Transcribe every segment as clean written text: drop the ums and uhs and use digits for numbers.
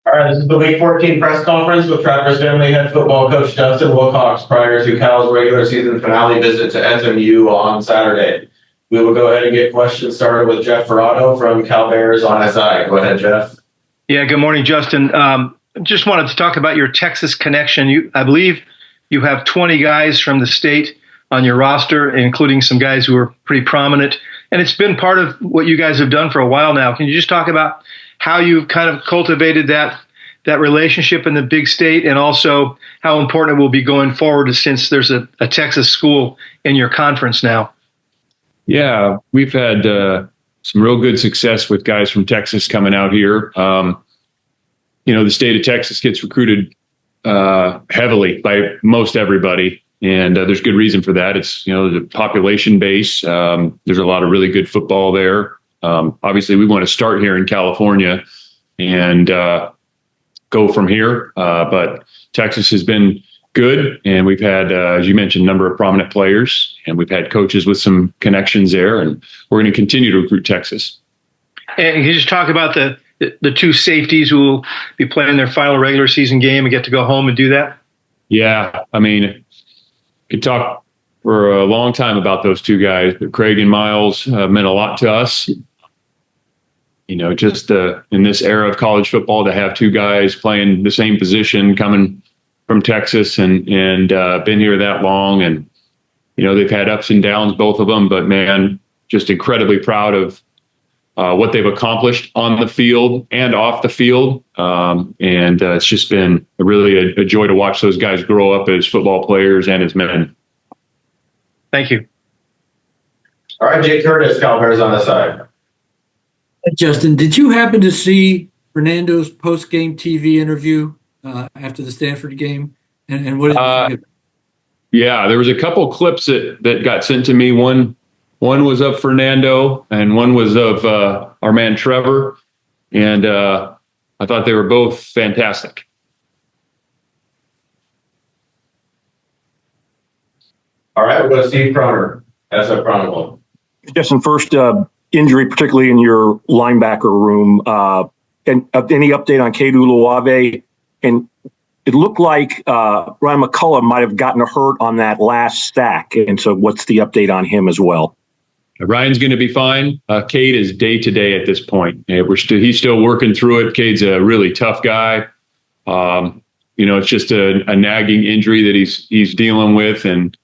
All right, this is the Week 14 press conference with Traverse Family head football coach Justin Wilcox prior to Cal's regular season finale visit to SMU on Saturday. We will go ahead and get questions started with Jeff Ferrato from Cal Bears on SI. Go ahead, Jeff. Yeah, good morning, Justin. Just wanted to talk about your Texas connection. I believe you have 20 guys from the state on your roster, including some guys who are pretty prominent. And it's been part of what you guys have done for a while now. Can you just talk about how you've kind of cultivated that relationship in the big state, and also how important it will be going forward since there's a Texas school in your conference now? Yeah, we've had some real good success with guys from Texas coming out here. The state of Texas gets recruited heavily by most everybody, and there's good reason for that. It's, the population base. There's a lot of really good football there. Obviously, we want to start here in California and go from here. But Texas has been good, and we've had, as you mentioned, a number of prominent players, and we've had coaches with some connections there, and we're going to continue to recruit Texas. And can you just talk about the two safeties who will be playing their final regular season game and get to go home and do that? Yeah, could talk for a long time about those two guys. Craig and Miles meant a lot to us. Just in this era of college football, to have two guys playing the same position coming from Texas and been here that long. And, they've had ups and downs, both of them. But, man, just incredibly proud of what they've accomplished on the field and off the field. And it's just been really a joy to watch those guys grow up as football players and as men. Thank you. All right, Jake Curtis, Cal Bears on the side. Hey, Justin, did you happen to see Fernando's post-game TV interview after the Stanford game? And what did you think? Yeah, there was a couple clips that got sent to me. One was of Fernando, and one was of our man Trevor. And I thought they were both fantastic. All right, we'll go to Steve Croner, SF Chronicle. Justin, first injury, particularly in your linebacker room, and any update on Kedu Luave? And it looked like Ryan McCullough might have gotten hurt on that last sack. And so what's the update on him as well? Ryan's going to be fine. Cade is day to day at this point. He's still working through it. Cade's a really tough guy. It's just a nagging injury that he's dealing with, and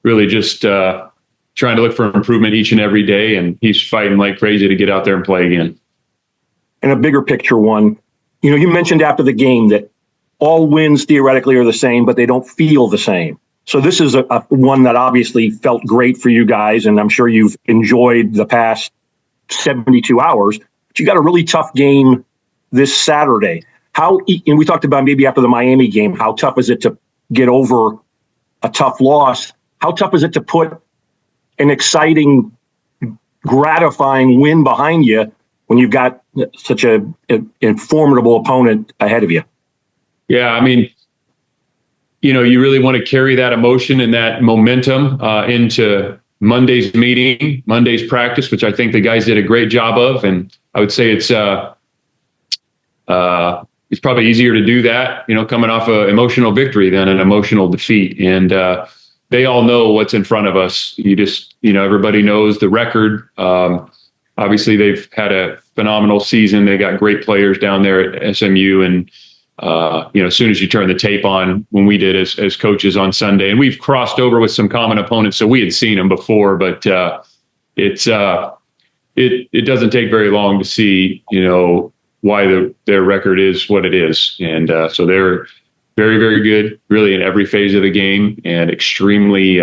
really just trying to look for improvement each and every day. And he's fighting like crazy to get out there and play again. And a bigger picture one, you mentioned after the game that all wins theoretically are the same, but they don't feel the same. So this is a one that obviously felt great for you guys, and I'm sure you've enjoyed the past 72 hours. But you got a really tough game this Saturday. And we talked about maybe after the Miami game, how tough is it to get over a tough loss? How tough is it to put an exciting, gratifying win behind you when you've got such a formidable opponent ahead of you? Yeah, you really want to carry that emotion and that momentum into Monday's meeting, Monday's practice, which I think the guys did a great job of. And I would say it's probably easier to do that, coming off an emotional victory than an emotional defeat. And they all know what's in front of us. Everybody knows the record. Obviously, they've had a phenomenal season. They got great players down there at SMU, and as soon as you turn the tape on, when we did as coaches on Sunday, and we've crossed over with some common opponents, so we had seen them before, but it doesn't take very long to see, why their record is what it is. And so they're very, very good, really, in every phase of the game, and extremely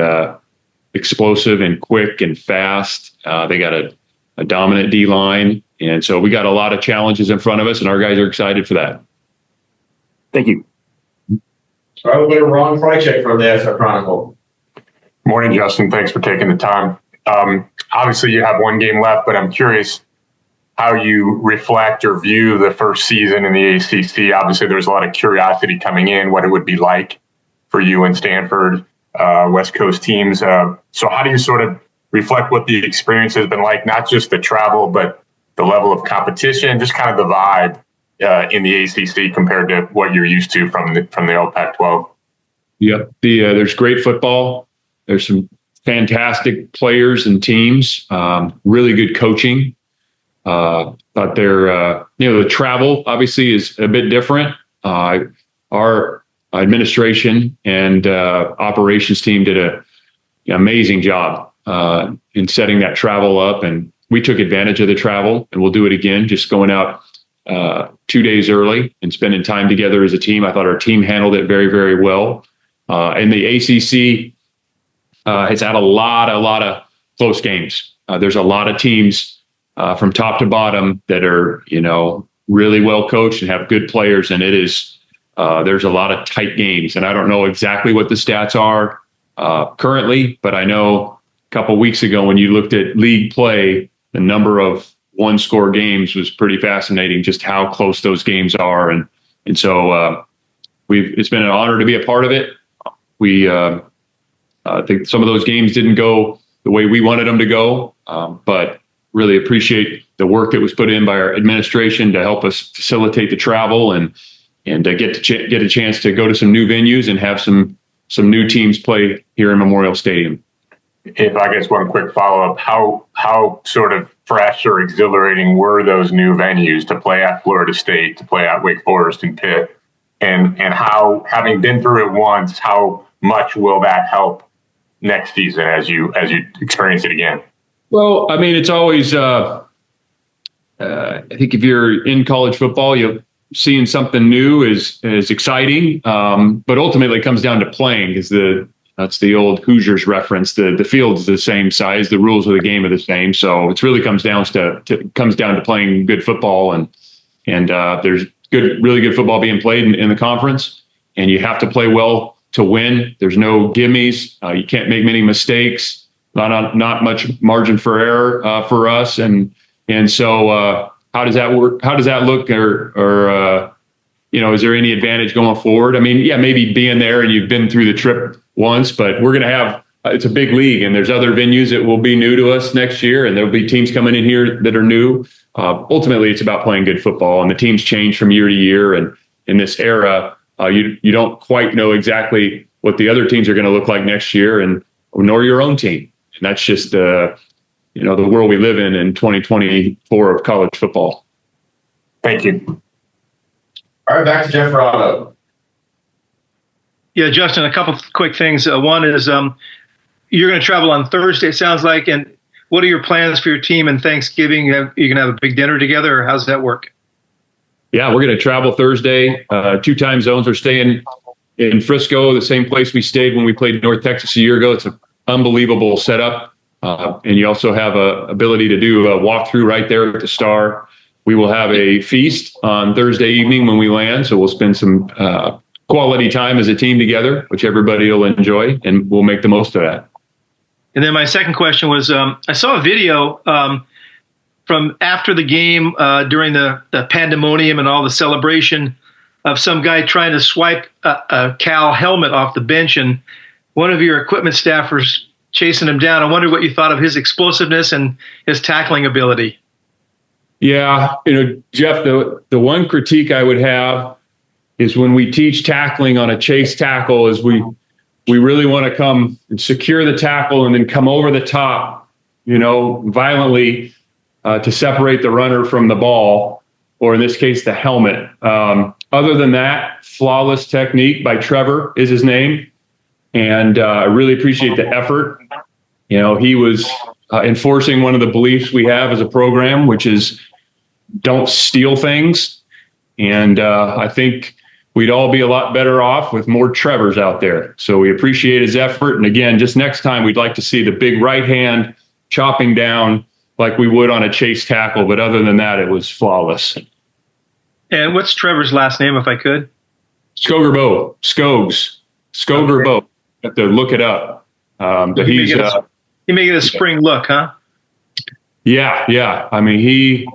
explosive and quick and fast. They got a dominant D-line, and so we got a lot of challenges in front of us, and our guys are excited for that. Thank you. All right, we'll go to Ron Freitchek from the SF Chronicle. Morning, Justin. Thanks for taking the time. Obviously, you have one game left, but I'm curious how you reflect or view the first season in the ACC. Obviously, there was a lot of curiosity coming in, what it would be like for you and Stanford, West Coast teams. So how do you sort of reflect what the experience has been like, not just the travel, but the level of competition, just kind of the vibe in the ACC compared to what you're used to from the old Pac-12. Yep. There's great football. There's some fantastic players and teams. Really good coaching. But the travel obviously is a bit different. Our administration and operations team did an amazing job in setting that travel up, and we took advantage of the travel, and we'll do it again. Just going out 2 days early and spending time together as a team. I thought our team handled it very, very well. And the ACC has had a lot of close games. There's a lot of teams from top to bottom that are, really well coached and have good players. And there's a lot of tight games. And I don't know exactly what the stats are currently, but I know a couple of weeks ago when you looked at league play, the number of one-score games was pretty fascinating, just how close those games are. And so it's been an honor to be a part of it. I think some of those games didn't go the way we wanted them to go, but really appreciate the work that was put in by our administration to help us facilitate the travel and get a chance to go to some new venues and have some new teams play here in Memorial Stadium. If I guess one quick follow-up, how sort of fresh or exhilarating were those new venues to play at Florida State, to play at Wake Forest and Pitt, and how, having been through it once, how much will that help next season as you experience it again? Well, I mean, it's always, I think if you're in college football, seeing something new is exciting, but ultimately it comes down to playing. That's the old Hoosiers reference. The field's the same size, the rules of the game are the same. So it really comes down to playing good football, and there's really good football being played in the conference, and you have to play well to win. There's no gimmies. You can't make many mistakes. Not much margin for error for us, and so how does that work? How does that look? Or is there any advantage going forward? I mean, yeah, maybe being there and you've been through the trip once, but we're going to have. It's a big league, and there's other venues that will be new to us next year, and there'll be teams coming in here that are new. Ultimately, it's about playing good football, and the teams change from year to year. And in this era, you don't quite know exactly what the other teams are going to look like next year, and nor your own team. And that's just the world we live in 2024 of college football. Thank you. All right, back to Jeff Rado. Yeah, Justin, a couple of quick things. One is you're going to travel on Thursday, it sounds like. And what are your plans for your team and Thanksgiving? Are you going to have a big dinner together, or how's that work? Yeah, we're going to travel Thursday, 2 time zones. We're staying in Frisco, the same place we stayed when we played North Texas a year ago. It's an unbelievable setup. And you also have a ability to do a walkthrough right there at the Star. We will have a feast on Thursday evening when we land. So we'll spend some quality time as a team together, which everybody will enjoy, and we'll make the most of that. And then my second question was, I saw a video from after the game during the pandemonium and all the celebration of some guy trying to swipe a Cal helmet off the bench, and one of your equipment staffers chasing him down. I wondered what you thought of his explosiveness and his tackling ability. Yeah, Jeff, the one critique I would have is when we teach tackling on a chase tackle is we really want to come and secure the tackle and then come over the top, violently to separate the runner from the ball, or in this case, the helmet. Other than that, flawless technique by Trevor is his name. And I really appreciate the effort. He was enforcing one of the beliefs we have as a program, which is don't steal things. And I think we'd all be a lot better off with more Trevors out there. So we appreciate his effort. And again, just next time, we'd like to see the big right hand chopping down like we would on a chase tackle. But other than that, it was flawless. And what's Trevor's last name, if I could? Skogerbo. Skogerbo. Have to look it up. But he's he may get a spring look, huh? Yeah. I mean, he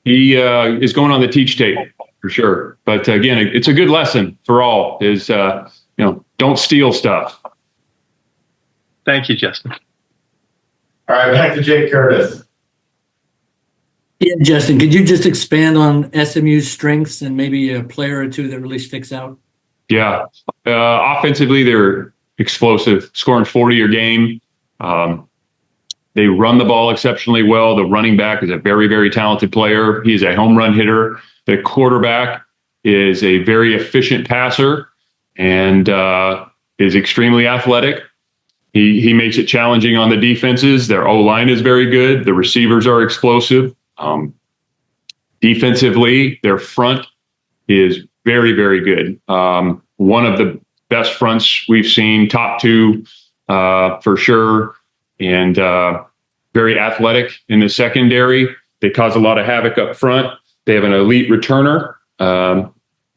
is going on the teach tape for sure. But again, it's a good lesson for all. Is don't steal stuff. Thank you, Justin. All right, back to Jake Curtis. Yeah, Justin, could you just expand on SMU's strengths and maybe a player or two that really sticks out? Yeah. Offensively, they're explosive, scoring 40 a game. They run the ball exceptionally well. The running back is a very, very talented player. He's a home run hitter. The quarterback is a very efficient passer and is extremely athletic. He makes it challenging on the defenses. Their O-line is very good. The receivers are explosive. Defensively, their front is very, very good. One of the best fronts we've seen, top two for sure, and very athletic in the secondary. They cause a lot of havoc up front. They have an elite returner,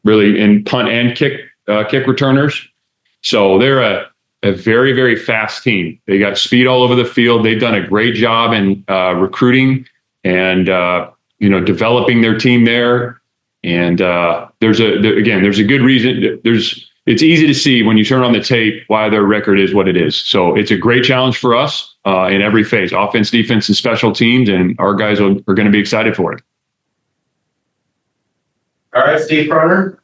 really in punt and kick returners. So they're a very, very fast team. They got speed all over the field. They've done a great job in recruiting and developing their team there. And there's a good reason. It's easy to see when you turn on the tape why their record is what it is. So it's a great challenge for us in every phase, offense, defense, and special teams. And our guys are going to be excited for it. All right, Steve Proner.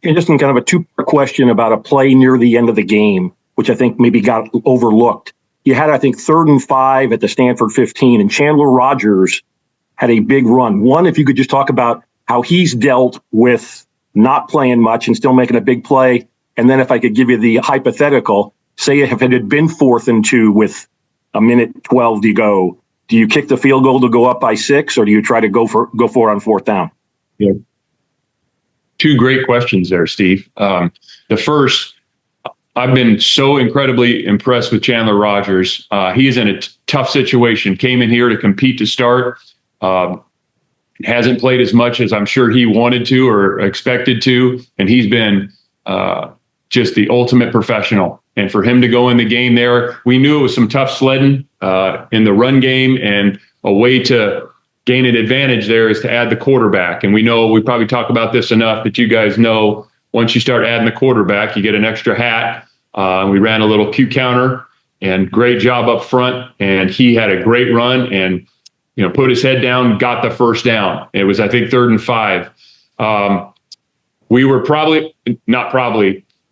And just in kind of a two-part question about a play near the end of the game, which I think maybe got overlooked. You had, I think, 3rd and 5 at the Stanford 15, and Chandler Rogers had a big run. One, if you could just talk about how he's dealt with not playing much and still making a big play. And then if I could give you the hypothetical, say if it had been 4th and 2 with a minute 12 to go, do you kick the field goal to go up by 6, or do you try to go for it on 4th down? Yeah. Two great questions there, Steve. The first, I've been so incredibly impressed with Chandler Rogers. He is in a tough situation, came in here to compete to start. Hasn't played as much as I'm sure he wanted to or expected to. And he's been just the ultimate professional. And for him to go in the game there, we knew it was some tough sledding in the run game, and a way to gain an advantage there is to add the quarterback. And we know, we probably talk about this enough that you guys know, once you start adding the quarterback, you get an extra hat. We ran a little Q counter, and great job up front. And he had a great run and, put his head down, got the first down. It was, I think, 3rd and 5. We were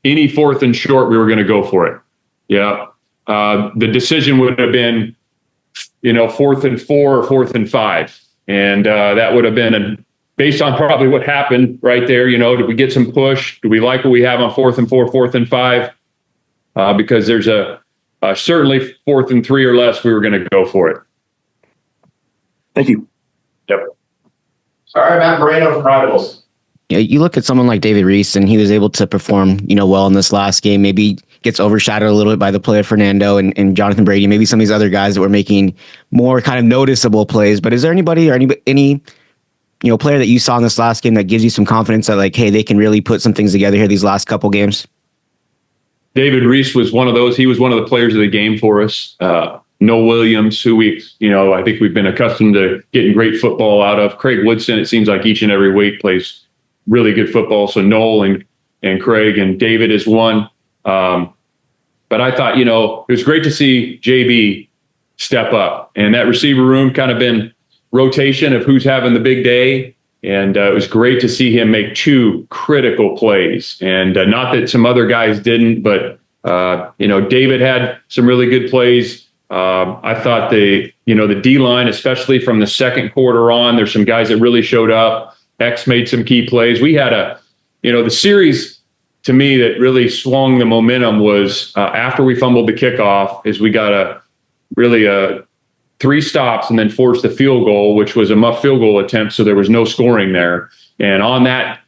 any 4th and short, we were going to go for it. Yeah. The decision would have been, 4th and 4 or 4th and 5. And that would have been based on probably what happened right there. Did we get some push? Do we like what we have on 4th and 4, 4th and 5? Because there's certainly 4th and 3 or less, we were going to go for it. Thank you. Yep. All right, Matt Moreno from Rivals. Yeah, you look at someone like David Reese, and he was able to perform, well in this last game. Maybe gets overshadowed a little bit by the play of Fernando and Jonathan Brady. Maybe some of these other guys that were making more kind of noticeable plays. But is there anybody or any player that you saw in this last game that gives you some confidence that, like, hey, they can really put some things together here these last couple games? David Reese was one of those. He was one of the players of the game for us. Noah Williams, who I think we've been accustomed to getting great football out of. Craig Woodson, it seems like each and every week plays really good football. So Noel and Craig and David is one. But I thought, it was great to see JB step up, and that receiver room kind of been rotation of who's having the big day. And it was great to see him make 2 critical plays, and not that some other guys didn't, but David had some really good plays. I thought the D-line, especially from the second quarter on, there's some guys that really showed up. X made some key plays. We had the series to me that really swung the momentum was after we fumbled the kickoff, is we got 3 stops and then forced the field goal, which was a muff field goal attempt. So there was no scoring there. And on that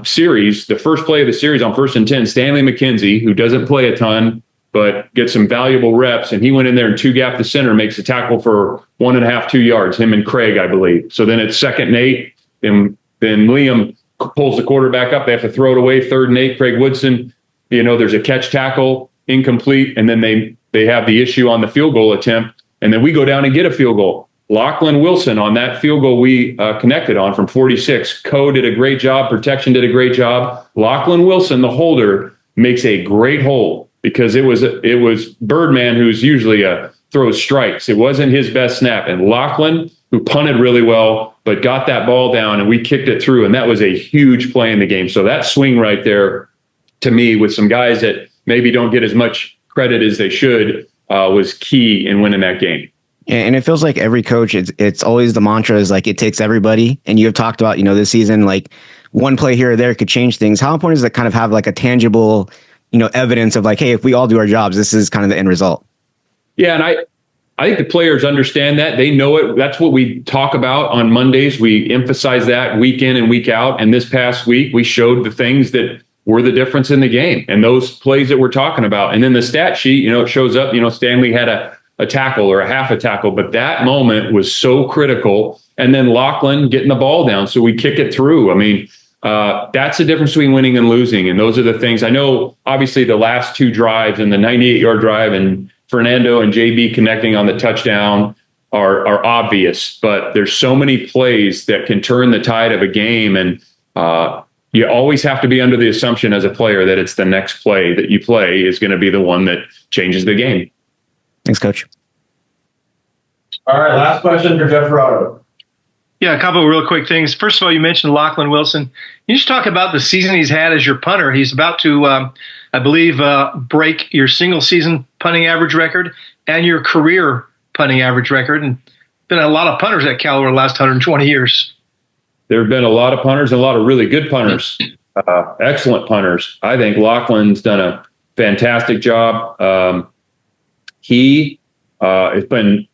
series, the first play of the series on 1st and 10, Stanley McKenzie, who doesn't play a ton, but gets some valuable reps. And he went in there and 2-gap the center, makes a tackle for 1.5, 2 yards, him and Craig, I believe. So then it's 2nd and 8, and then Liam pulls the quarterback up. They have to throw it away, 3rd and 8. Craig Woodson, there's a catch tackle, incomplete. And then they have the issue on the field goal attempt. And then we go down and get a field goal. Lachlan Wilson on that field goal we connected on from 46. Coe did a great job. Protection did a great job. Lachlan Wilson, the holder, makes a great hold, because it was Birdman, who's usually throws strikes. It wasn't his best snap. And Lachlan, who punted really well, but got that ball down and we kicked it through. And that was a huge play in the game. So that swing right there, to me, with some guys that maybe don't get as much credit as they should, was key in winning that game. And it feels like every coach, it's always the mantra is like, it takes everybody. And you have talked about, this season, like one play here or there could change things. How important is it kind of have like a tangible, evidence of like, hey, if we all do our jobs, this is kind of the end result? Yeah. And I think the players understand that. They know it. That's what we talk about on Mondays. We emphasize that week in and week out. And this past week, we showed the things that were the difference in the game and those plays that we're talking about. And then the stat sheet, it shows up, Stanley had a tackle or a half a tackle, but that moment was so critical. And then Lachlan getting the ball down, so we kick it through. I mean, that's the difference between winning and losing. And those are the things. I know, obviously, the last two drives and the 98-yard drive and Fernando and JB connecting on the touchdown are obvious, but there's so many plays that can turn the tide of a game. And you always have to be under the assumption as a player that it's the next play that you play is going to be the one that changes the game. Thanks, Coach. All right, last question for Jeff Ferraro. Yeah, a couple of real quick things. First of all, you mentioned Lachlan Wilson. Can you just talk about the season he's had as your punter? He's about to, I believe, break your single season punting average record and your career punting average record. And been a lot of punters at Cal over the last 120 years. There have been a lot of punters and a lot of really good punters, excellent punters. I think Lachlan's done a fantastic job. He has been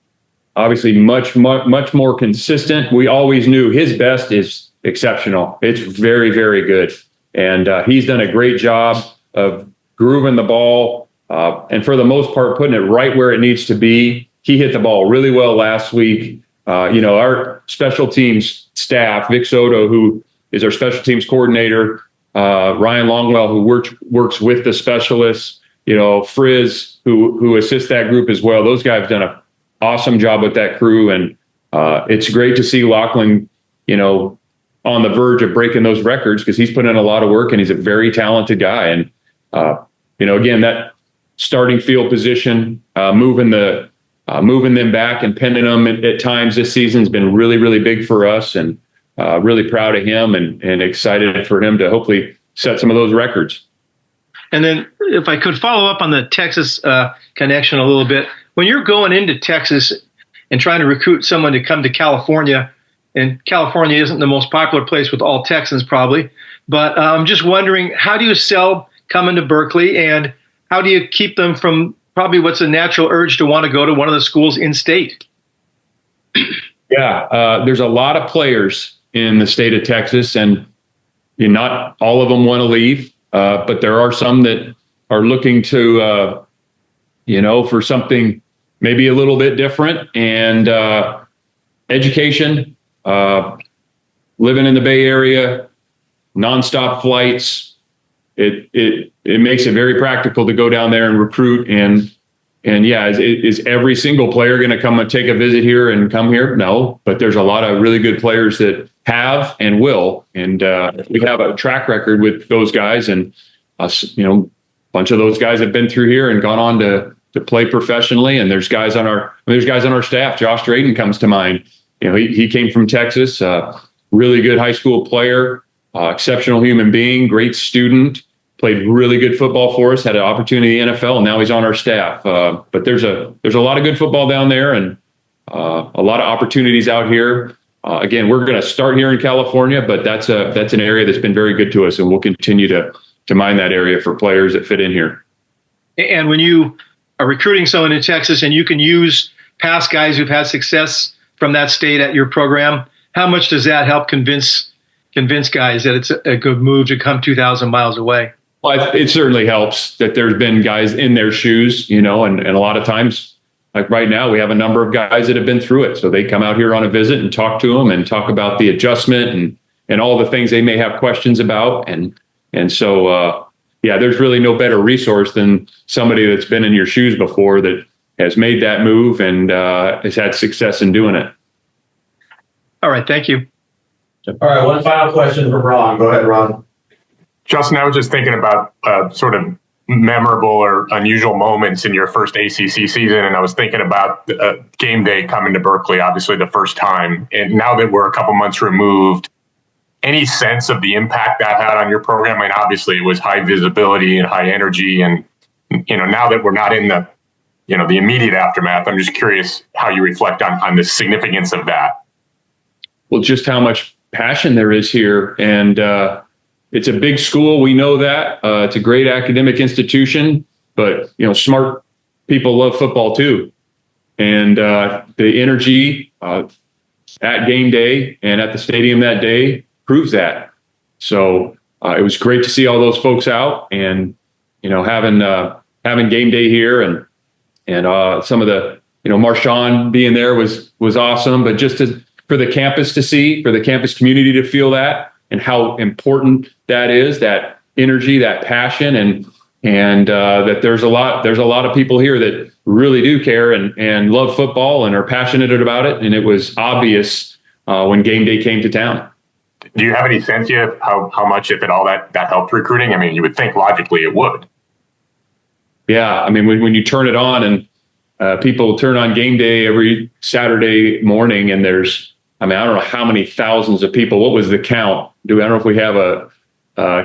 obviously much more consistent. We always knew his best is exceptional. It's very, very good. And he's done a great job of grooving the ball and for the most part, putting it right where it needs to be. He hit the ball really well last week. Our special teams staff, Vic Soto, who is our special teams coordinator, Ryan Longwell, who works with the specialists, Frizz, who assists that group as well. Those guys have done an awesome job with that crew. And it's great to see Lachlan, on the verge of breaking those records because he's put in a lot of work and he's a very talented guy. And, again, that starting field position, moving them back and pinning them at times this season has been really, really big for us, and really proud of him and excited for him to hopefully set some of those records. And then if I could follow up on the Texas connection a little bit, when you're going into Texas and trying to recruit someone to come to California, and California isn't the most popular place with all Texans probably, but I'm just wondering, how do you sell coming to Berkeley, and how do you keep them from probably what's a natural urge to want to go to one of the schools in state? Yeah, there's a lot of players in the state of Texas, and not all of them want to leave, but there are some that are looking to, for something maybe a little bit different, and education, living in the Bay Area, nonstop flights. It makes it very practical to go down there and recruit. And yeah, is every single player going to come and take a visit here and come here? No, but there's a lot of really good players that have and will. And we have a track record with those guys, and us, a bunch of those guys have been through here and gone on to play professionally. And there's guys on our staff. Josh Drayton comes to mind. He came from Texas, really good high school player, exceptional human being, great student. Played really good football for us, had an opportunity in the NFL, and now he's on our staff. But there's a lot of good football down there, and a lot of opportunities out here. Again, we're going to start here in California, but that's an area that's been very good to us, and we'll continue to mine that area for players that fit in here. And when you are recruiting someone in Texas and you can use past guys who've had success from that state at your program, how much does that help convince guys that it's a good move to come 2,000 miles away? Well, it certainly helps that there's been guys in their shoes, and a lot of times, like right now, we have a number of guys that have been through it. So they come out here on a visit and talk to them and talk about the adjustment and all the things they may have questions about. And so, there's really no better resource than somebody that's been in your shoes before that has made that move and has had success in doing it. All right. Thank you. All right, one final question from Ron. Go ahead, Ron. Justin, I was just thinking about sort of memorable or unusual moments in your first ACC season. And I was thinking about game day coming to Berkeley, obviously the first time. And now that we're a couple months removed, any sense of the impact that had on your program? I mean, obviously it was high visibility and high energy. And, now that we're not in the immediate aftermath, I'm just curious how you reflect on the significance of that. Well, just how much passion there is here. And it's a big school. We know that. It's a great academic institution, but, smart people love football too. And the energy at game day and at the stadium that day proves that. So it was great to see all those folks out and, having game day here and some of the, Marshawn being there was awesome, but just for the campus to see, for the campus community to feel that and how important that is, that energy, that passion, and that there's a lot of people here that really do care and love football and are passionate about it. And it was obvious when game day came to town. Do you have any sense yet of how much, if at all, that helped recruiting? I mean, you would think logically it would. Yeah, I mean, when you turn it on and people turn on game day every Saturday morning, and there's, I don't know how many thousands of people. What was the count? I don't know if we have a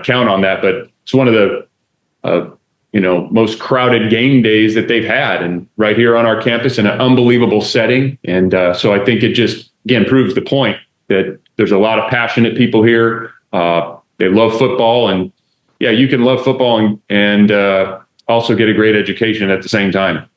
count on that, but it's one of the most crowded game days that they've had, and right here on our campus in an unbelievable setting. And so I think it just again proves the point that there's a lot of passionate people here. They love football, and yeah, you can love football and also get a great education at the same time.